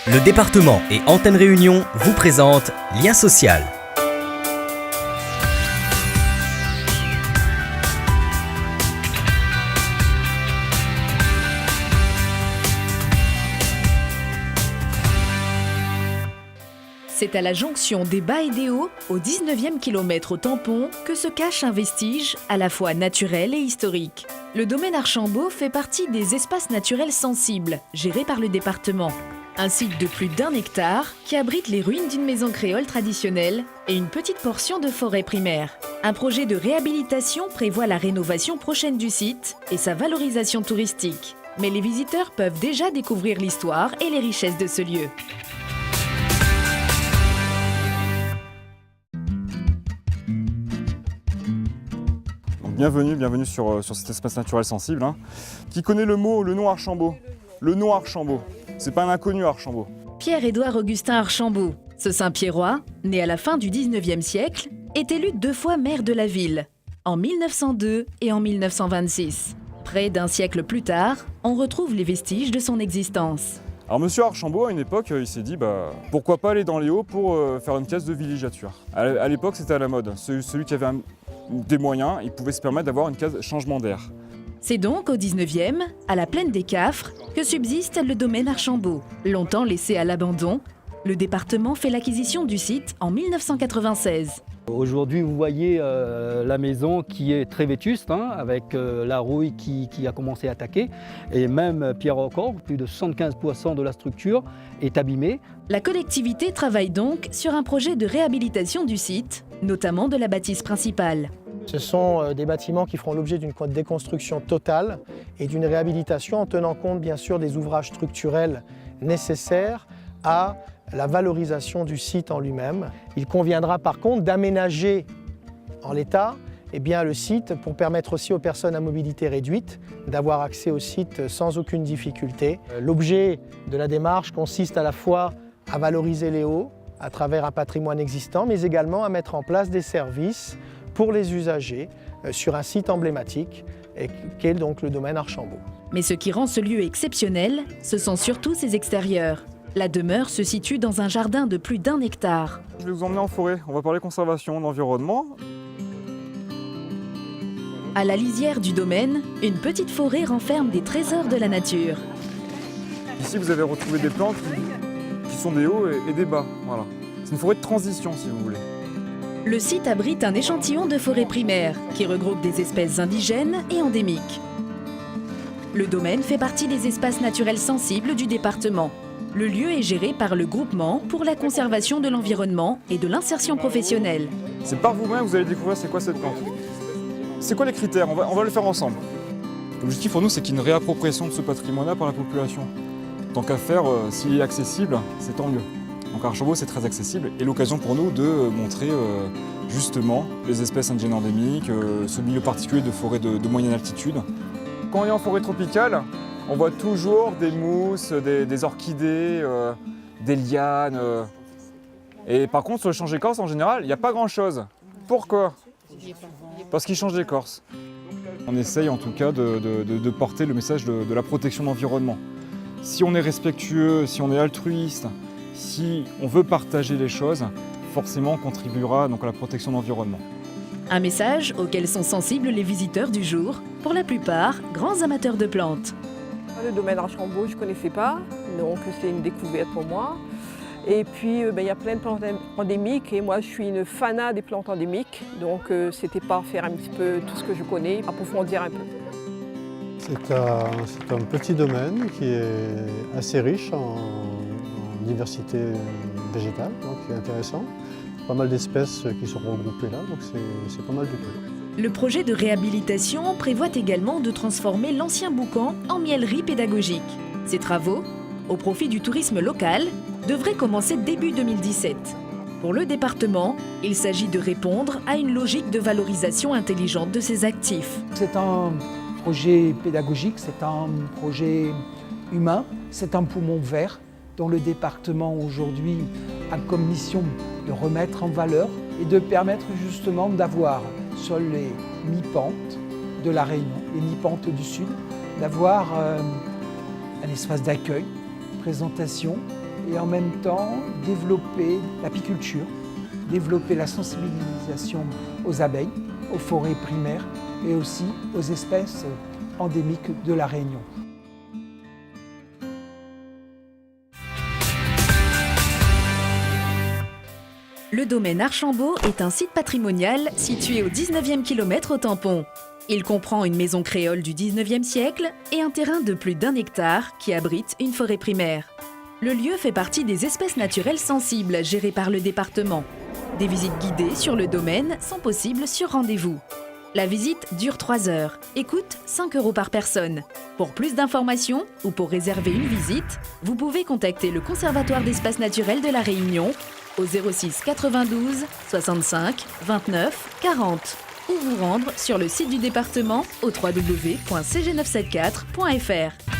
Le département et Antenne Réunion vous présentent Lien social. C'est à la jonction des Bas et des Hauts, au 19e kilomètre au tampon, que se cache un vestige à la fois naturel et historique. Le domaine Archambault fait partie des espaces naturels sensibles, gérés par le département. Un site de plus d'1 hectare qui abrite les ruines d'une maison créole traditionnelle et une petite portion de forêt primaire. Un projet de réhabilitation prévoit la rénovation prochaine du site et sa valorisation touristique. Mais les visiteurs peuvent déjà découvrir l'histoire et les richesses de ce lieu. Bienvenue sur cet espace naturel sensible. Qui connaît le nom Archambault? Le nom Archambault, c'est pas un inconnu Archambault. Pierre-Édouard Augustin Archambault, ce Saint-Pierrois, né à la fin du 19e siècle, est élu 2 fois maire de la ville, en 1902 et en 1926. Près d'un siècle plus tard, on retrouve les vestiges de son existence. Alors monsieur Archambault, à une époque, il s'est dit pourquoi pas aller dans les Hauts pour faire une case de villégiature. À l'époque, c'était à la mode. Celui qui avait des moyens, il pouvait se permettre d'avoir une case changement d'air. C'est donc au 19e, à la plaine des Cafres, que subsiste le domaine Archambault. Longtemps laissé à l'abandon, le département fait l'acquisition du site en 1996. Aujourd'hui, vous voyez la maison qui est très vétuste, avec la rouille qui a commencé à attaquer. Et même pierre encore, plus de 75% de la structure est abîmée. La collectivité travaille donc sur un projet de réhabilitation du site, notamment de la bâtisse principale. Ce sont des bâtiments qui feront l'objet d'une déconstruction totale et d'une réhabilitation en tenant compte bien sûr des ouvrages structurels nécessaires à la valorisation du site en lui-même. Il conviendra par contre d'aménager en l'état le site pour permettre aussi aux personnes à mobilité réduite d'avoir accès au site sans aucune difficulté. L'objet de la démarche consiste à la fois à valoriser les hauts à travers un patrimoine existant, mais également à mettre en place des services pour les usagers sur un site emblématique qu'est donc le domaine Archambault. Mais ce qui rend ce lieu exceptionnel, ce sont surtout ses extérieurs. La demeure se situe dans un jardin de plus d'1 hectare. Je vais vous emmener en forêt, on va parler conservation, d'environnement. À la lisière du domaine, une petite forêt renferme des trésors de la nature. Ici vous avez retrouvé des plantes qui sont des hauts et des bas. Voilà. C'est une forêt de transition si vous voulez. Le site abrite un échantillon de forêt primaire qui regroupe des espèces indigènes et endémiques. Le domaine fait partie des espaces naturels sensibles du département. Le lieu est géré par le groupement pour la conservation de l'environnement et de l'insertion professionnelle. C'est par vous-même que vous allez découvrir c'est quoi cette plante. C'est quoi les critères? On va le faire ensemble. L'objectif pour nous, c'est qu'il y ait une réappropriation de ce patrimoine-là par la population. Tant qu'à faire, s'il est accessible, c'est tant mieux. Donc Archambault, c'est très accessible et l'occasion pour nous de montrer justement les espèces indigènes endémiques, ce milieu particulier de forêt de moyenne altitude. Quand on est en forêt tropicale, on voit toujours des mousses, des orchidées, des lianes. Et par contre, sur le change d'écorce, en général, il n'y a pas grand-chose. Pourquoi? Parce qu'il change d'écorce. On essaye en tout cas de porter le message de la protection de l'environnement. Si on est respectueux, si on est altruiste, si on veut partager les choses, forcément on contribuera donc à la protection de l'environnement. Un message auquel sont sensibles les visiteurs du jour, pour la plupart grands amateurs de plantes. Le domaine Archambault, je ne connaissais pas, donc c'est une découverte pour moi. Et puis il y a plein de plantes endémiques et moi je suis une fanat des plantes endémiques, donc c'était pas faire un petit peu tout ce que je connais, approfondir un peu. C'est un petit domaine qui est assez riche en diversité végétale, donc c'est intéressant. Pas mal d'espèces qui sont regroupées là, donc c'est pas mal du tout. Le projet de réhabilitation prévoit également de transformer l'ancien boucan en mielerie pédagogique. Ces travaux, au profit du tourisme local, devraient commencer début 2017. Pour le département, il s'agit de répondre à une logique de valorisation intelligente de ses actifs. C'est un projet pédagogique, c'est un projet humain, c'est un poumon vert dont le département aujourd'hui a comme mission de remettre en valeur et de permettre justement d'avoir sur les mi-pentes de la Réunion, les mi-pentes du Sud, d'avoir un espace d'accueil, présentation et en même temps développer l'apiculture, développer la sensibilisation aux abeilles, aux forêts primaires et aussi aux espèces endémiques de la Réunion. Le domaine Archambault est un site patrimonial situé au 19e kilomètre au tampon. Il comprend une maison créole du 19e siècle et un terrain de plus d'1 hectare qui abrite une forêt primaire. Le lieu fait partie des espèces naturelles sensibles gérées par le département. Des visites guidées sur le domaine sont possibles sur rendez-vous. La visite dure 3 heures et coûte 5 € par personne. Pour plus d'informations ou pour réserver une visite, vous pouvez contacter le Conservatoire d'espaces naturels de la Réunion au 06 92 65 29 40 ou vous rendre sur le site du département au www.cg974.fr.